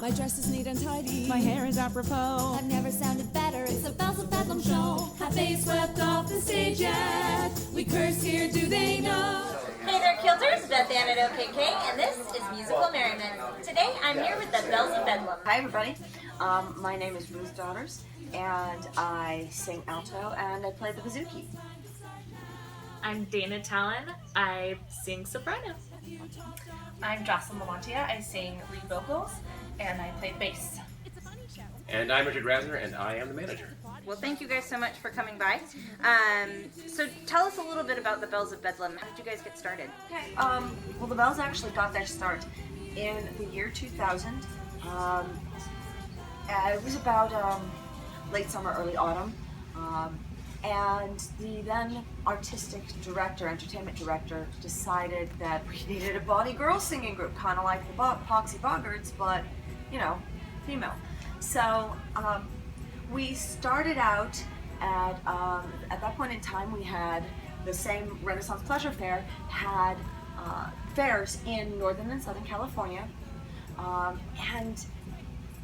My dress is neat and tidy. My hair is apropos. I've never sounded better. It's the Belles of Bedlam show. Have they swept off the stage yet? We curse here, do they know? Hey there, Kilters, Beth Ann at OKK, and this is Musical Merriment. Today I'm here with the Belles of Bedlam. Hi everybody, my name is Ruth Daughters, and I sing alto and I play the bouzouki. I'm Dana Talon. I sing soprano. I'm Jocelyn Lamontia. I sing lead vocals and I play bass. And I'm Richard Rasner, and I am the manager. Well, thank you guys so much for coming by. So tell us a little bit about the Belles of Bedlam. How did you guys get started? Okay, well the Belles actually got their start in the year 2000. It was about late summer, early autumn. And the then artistic director, entertainment director, decided that we needed a body girl singing group, kind of like the Poxy Boggarts, but, you know, female. So we started out at that point in time, we had the same Renaissance Pleasure Fair, had fairs in Northern and Southern California. And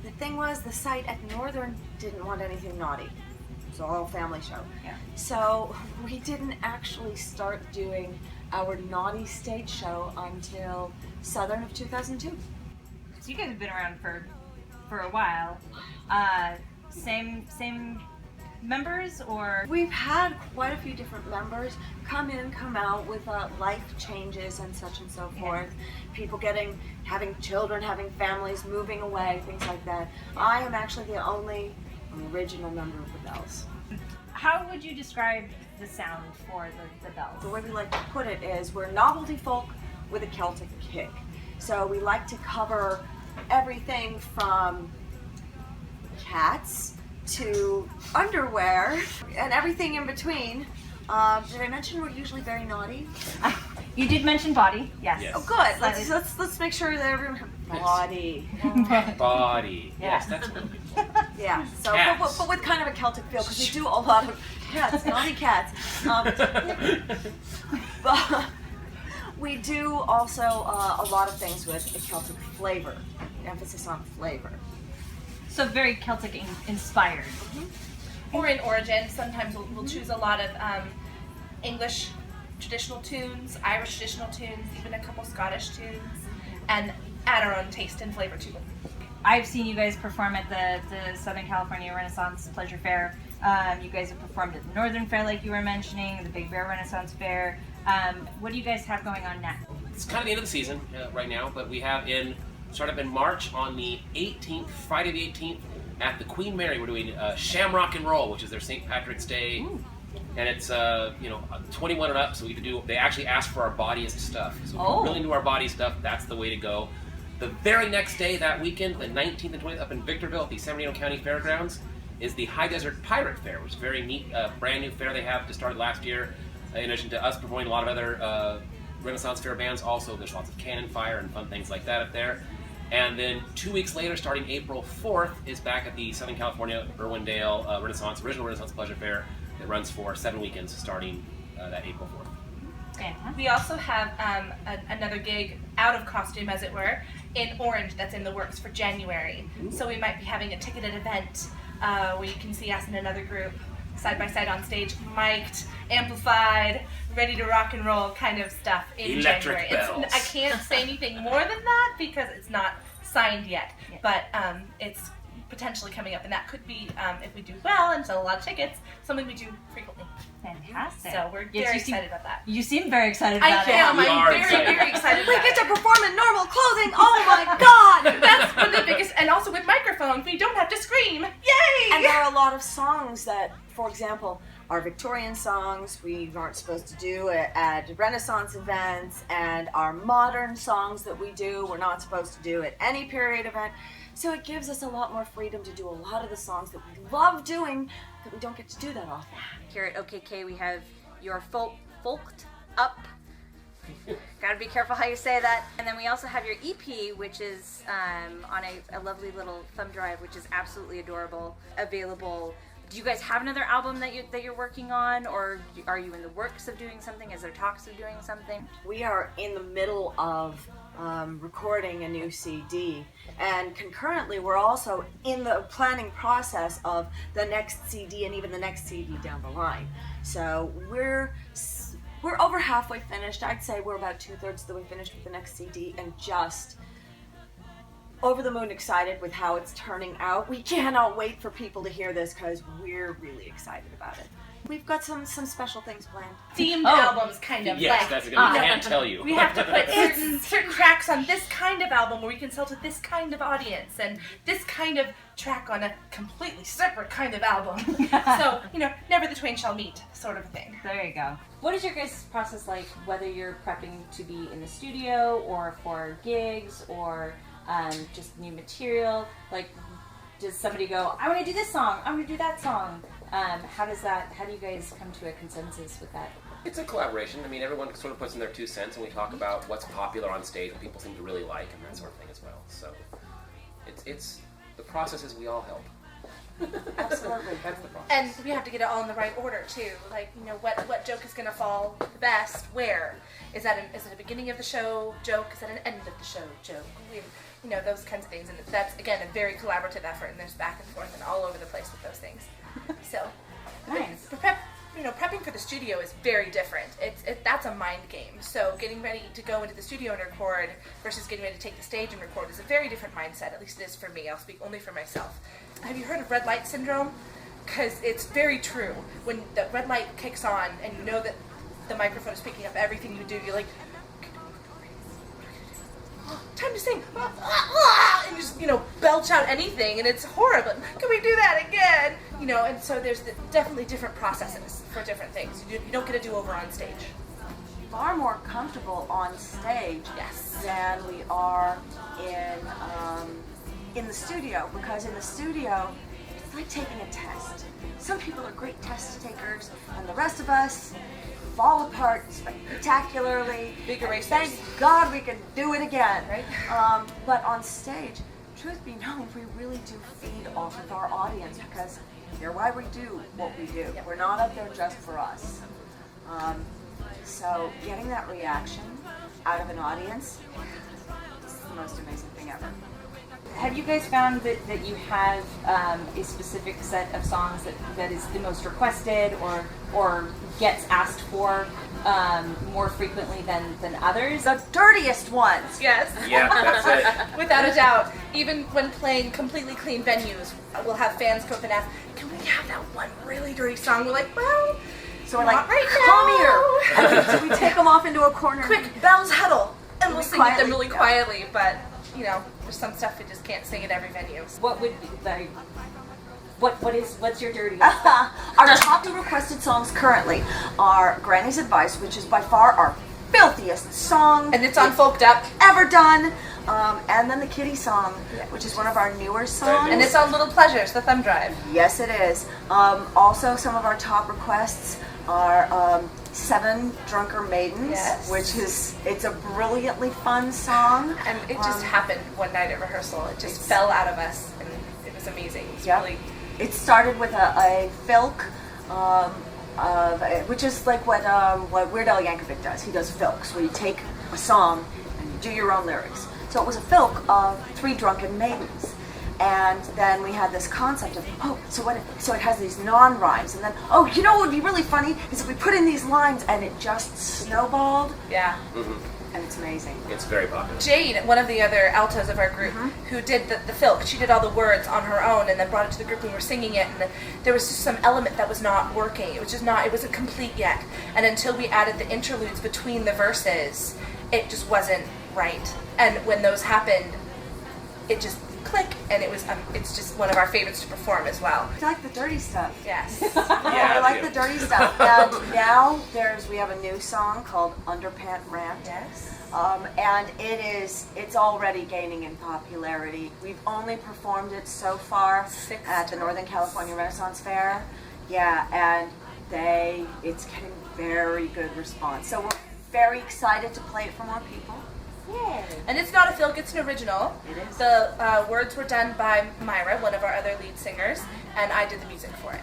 the thing was, the site at Northern didn't want anything naughty. It's a whole family show. Yeah. So we didn't actually start doing our naughty stage show until Southern of 2002. So you guys have been around for a while. Same members, or? We've had quite a few different members come in, come out with life changes and such and so forth. People having children, having families, moving away, things like that. I am actually the only original member of the Belles. How would you describe the sound for the Belles? The way we like to put it is we're novelty folk with a Celtic kick. So we like to cover everything from cats to underwear and everything in between. Did I mention we're usually very naughty? You did mention body, yes. Yes. Oh, good. Let's make sure that everyone body. Body. Yeah. Yes, that's good. Yeah. So, Cats. but with kind of a Celtic feel, because we do a lot of cats, naughty cats. But we do also a lot of things with a Celtic flavor, emphasis on flavor. So very Celtic inspired. Or in origin, sometimes we'll choose a lot of English traditional tunes, Irish traditional tunes, even a couple Scottish tunes, and add our own taste and flavor to them. I've seen you guys perform at the Southern California Renaissance Pleasure Fair. You guys have performed at the Northern Fair, like you were mentioning, the Big Bear Renaissance Fair. What do you guys have going on next? It's kind of the end of the season right now, but we have start up in March on the 18th, Friday the 18th, at the Queen Mary. We're doing Shamrock and Roll, which is their St. Patrick's Day. Ooh. And it's 21 and up, so they actually ask for our bodiest stuff. So if we're really into our body stuff, that's the way to go. The very next day, that weekend, the 19th and 20th, up in Victorville at the San Bernardino County Fairgrounds, is the High Desert Pirate Fair, which is a very neat, brand new fair they have just started last year. In addition to us performing a lot of other Renaissance Fair bands, also there's lots of cannon fire and fun things like that up there. And then 2 weeks later, starting April 4th, is back at the Southern California Irwindale original Renaissance Pleasure Fair that runs for 7 weekends starting that April 4th. Fantastic. We also have another gig out of costume, as it were, in Orange that's in the works for January. So we might be having a ticketed event where you can see us in another group side by side on stage, mic'd, amplified, ready to rock and roll kind of stuff in Electric January. bells. I can't say anything more than that because it's not signed yet, but it's potentially coming up, and that could be, if we do well and sell a lot of tickets, something we do frequently. Fantastic. So we're very excited about that. You seem very excited about it. I am. We are I'm very excited. We get to perform in normal clothing. Oh my God! That's one of the biggest, and also with microphones, we don't have to scream. Yay! And there are a lot of songs that, for example, are Victorian songs we aren't supposed to do at Renaissance events, and our modern songs that we do we're not supposed to do at any period event. So it gives us a lot more freedom to do a lot of the songs that we love doing that we don't get to do that often. Here at OKK, we have your folked up. Gotta be careful how you say that. And then we also have your EP, which is on a lovely little thumb drive, which is absolutely adorable, available Do you guys have another album that you're working on, or are you in the works of doing something? Is there talks of doing something? We are in the middle of recording a new CD, and concurrently we're also in the planning process of the next CD and even the next CD down the line. So we're over halfway finished. I'd say we're about 2/3 of the way finished with the next CD, and just over the moon excited with how it's turning out. We cannot wait for people to hear this because we're really excited about it. We've got some special things planned. Themed albums, kind of. Yes, like, that's good. We can't tell you. we have to put certain tracks on this kind of album where we can sell to this kind of audience, and this kind of track on a completely separate kind of album. So, never the twain shall meet, sort of thing. There you go. What is your guys' process like, whether you're prepping to be in the studio or for gigs or just new material? Like, does somebody go, I want to do this song, I want to do that song? How do you guys come to a consensus with that? It's a collaboration. I mean, everyone sort of puts in their 2 cents, and we talk about what's popular on stage, what people seem to really like, and that sort of thing as well. So, it's the process is we all help. Absolutely. That's the process. And we have to get it all in the right order too. Like, what joke is going to fall the best where? Is it a beginning of the show joke? Is it an end of the show joke? Those kinds of things. And that's, again, a very collaborative effort, and there's back and forth and all over the place with those things. So, Nice. prepping for the studio is very different. That's a mind game. So getting ready to go into the studio and record versus getting ready to take the stage and record is a very different mindset. At least it is for me. I'll speak only for myself. Have you heard of red light syndrome? Because it's very true. When the red light kicks on and you know that the microphone is picking up everything you do, you're like, time to sing, and just belch out anything, and it's horrible. Can we do that again? And so there's definitely different processes for different things. You don't get a do-over on stage. Far more comfortable on stage Yes. than we are in the studio, because in the studio it's like taking a test. Some people are great test takers, and the rest of us fall apart spectacularly. Big And erasers. thank God we can do it again. Right. But on stage, truth be known, we really do feed off of our audience, because they're why we do what we do. Yep. We're not up there just for us. So getting that reaction out of an audience is the most amazing thing ever. Have you guys found that you have a specific set of songs that is the most requested or gets asked for more frequently than others? The dirtiest ones. Yes. Yeah, that's it. Without a doubt. Even when playing completely clean venues, we'll have fans come up and ask, can we have that one really dirty song? We're like, well, So we're not like, right come now. here. And we take them off into a corner. Quick, bells huddle. And we'll Really sing with them quietly, really yeah. quietly, but, there's some stuff we just can't sing at every venue. What would be like? What's your dirty? Our top 2 requested songs currently are Granny's Advice, which is by far our filthiest song And it's on Folked Up. ever done. And then the Kitty song, which is one of our newer songs. And it's on Little Pleasures, the thumb drive. Yes, it is. Also, some of our top requests are 7 Drunker Maidens, Yes. which it's a brilliantly fun song. And it just happened one night at rehearsal. It just fell out of us, and it was amazing. It was really... It started with a filk, which is like what Weird Al Yankovic does. He does filks, where you take a song and you do your own lyrics. So it was a filk of 3 drunken maidens. And then we had this concept of, so it has these non-rhymes, and then, what would be really funny is if we put in these lines, and it just snowballed, Yeah. and it's amazing. It's very popular. Jade, one of the other altos of our group, who did the filk, she did all the words on her own and then brought it to the group and we were singing it, and there was just some element that was not working. It wasn't complete yet. And until we added the interludes between the verses, it just wasn't right. And when those happened, it just click, and it's just one of our favorites to perform as well. I like the dirty stuff. Yes. I like the dirty stuff. And now we have a new song called Underpant Rant. Yes. And it's already gaining in popularity. We've only performed it so far 6 at the Northern California Renaissance Fair. Yeah, and it's getting very good response. So we're very excited to play it for more people. Yay. And it's not a filk, it's an original. It is. The words were done by Myra, one of our other lead singers, and I did the music for it.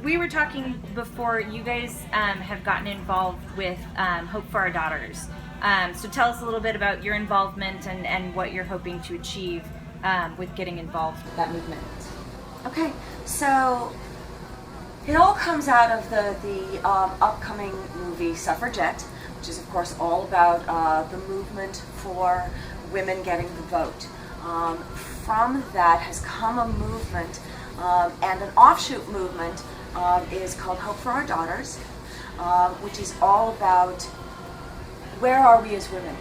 We were talking before, you guys have gotten involved with Hope for Our Daughters. So tell us a little bit about your involvement and what you're hoping to achieve with getting involved with that movement. Okay, so it all comes out of the upcoming movie Suffragette, which is of course all about the movement for women getting the vote. From that has come a movement and an offshoot movement is called Hope for Our Daughters, which is all about where are we as women?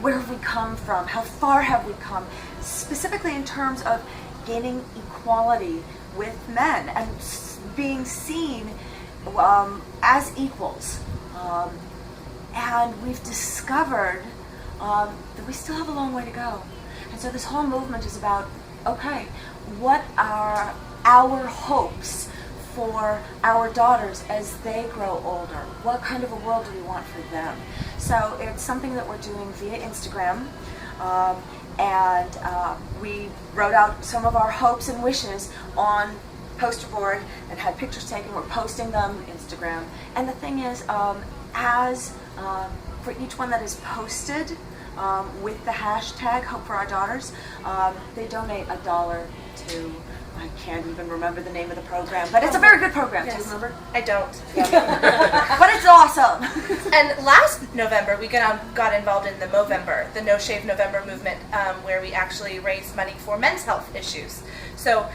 Where have we come from? How far have we come? Specifically in terms of gaining equality with men and being seen as equals. And we've discovered that we still have a long way to go. And so this whole movement is about, okay, what are our hopes for our daughters as they grow older? What kind of a world do we want for them? So it's something that we're doing via Instagram. And we wrote out some of our hopes and wishes on poster board and had pictures taken. We're posting them Instagram. And the thing is, for each one that is posted with the hashtag Hope for Our Daughters, they donate $1 to, I can't even remember the name of the program, but it's a very good program. Yes. Do you remember? I don't. But it's awesome. And last November, we got involved in the Movember, the No Shave November movement, where we actually raised money for men's health issues. So,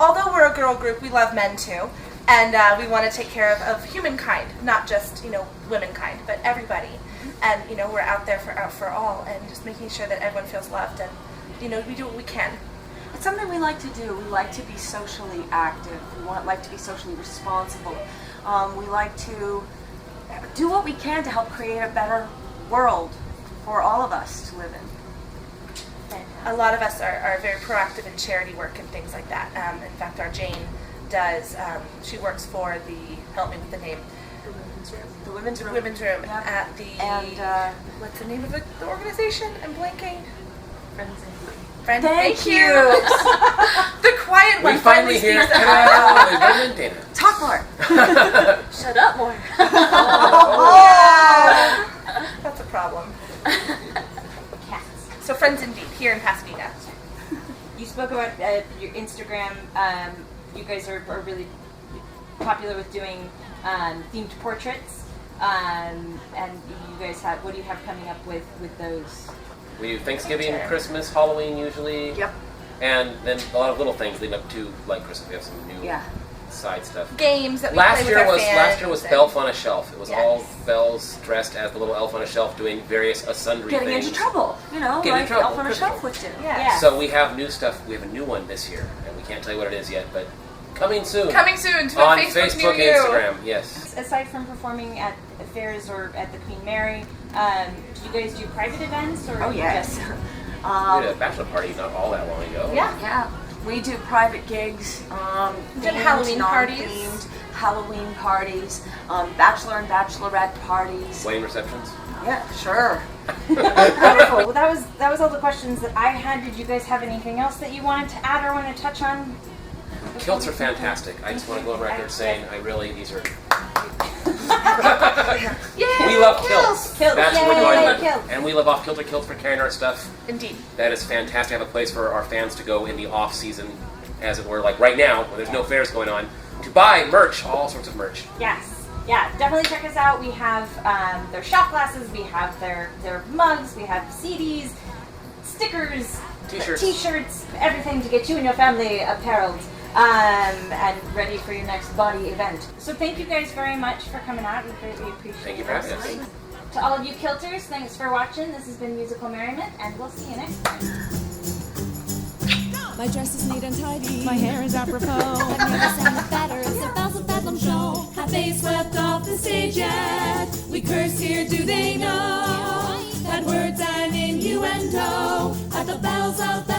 although we're a girl group, we love men too, and we want to take care of humankind, not just womankind, but everybody. And we're out there for all, and just making sure that everyone feels loved, and we do what we can. It's something we like to do. We like to be socially active. We like to be socially responsible. We like to do what we can to help create a better world for all of us to live in. A lot of us are very proactive in charity work and things like that. In fact, our Jane does. She works for help me with the name. The Women's Room. Women's Room Yeah. at the. And what's the name of the organization? I'm blanking. Friends and thank you. The quiet one. We finally hear speaks out. Merriment, Dana. Talk more. Shut up more. That's a problem. So Friends Indeed here in Pasadena. You spoke about your Instagram. You guys are really popular with doing themed portraits. And you guys what do you have coming up with those? We do Thanksgiving, Christmas, Halloween usually. Yep. And then a lot of little things leading up to like Christmas. We have some new side stuff. Games that we Last play year with our was fans and- Belf on a Shelf. It was Yes. all bells dressed as the little elf on a shelf doing various sundry Getting things. into trouble, Getting like in trouble, Elf on a Christmas. Shelf would do. Yeah. So we have new stuff. We have a new one this year, and we can't tell you what it is yet, but coming soon. Coming soon to on a Facebook near and you. Instagram. Yes. Aside from performing at fairs or at the Queen Mary, do you guys do private events or? Oh do you yes. just- We did a bachelor party not all that long ago. Yeah. We do private gigs, did themed, Halloween parties. non-themed, Halloween parties, bachelor and bachelorette parties. Wedding receptions. Yeah, sure. Wonderful. Well, that was all the questions that I had. Did you guys have anything else that you wanted to add or want to touch on? Kilts are fantastic. I just want to go on record saying these are. Yay, We love kilts. Kilts. That's what we're Yay, going with. kilts. And we live off Kilter Kilts for carrying our stuff. Indeed. That is fantastic. Have a place for our fans to go in the off season, as it were, like right now when there's no fairs going on, to buy merch, all sorts of merch. Yes. Yeah, definitely check us out. We have their shot glasses, we have their mugs, we have CDs, stickers, t-shirts, everything to get you and your family appareled and ready for your next body event. So thank you guys very much for coming out. We greatly appreciate it. Thank you for having us. To all of you Kilters, thanks for watching. This has been Musical Merriment, and we'll see you next time. My dress is neat and tidy. My hair is apropos. I've never sang it better. It's the Belles of Bedlam show. Have they swept off the stage yet? We curse here, do they know? Bad words and innuendo at the Belles of Bedlam.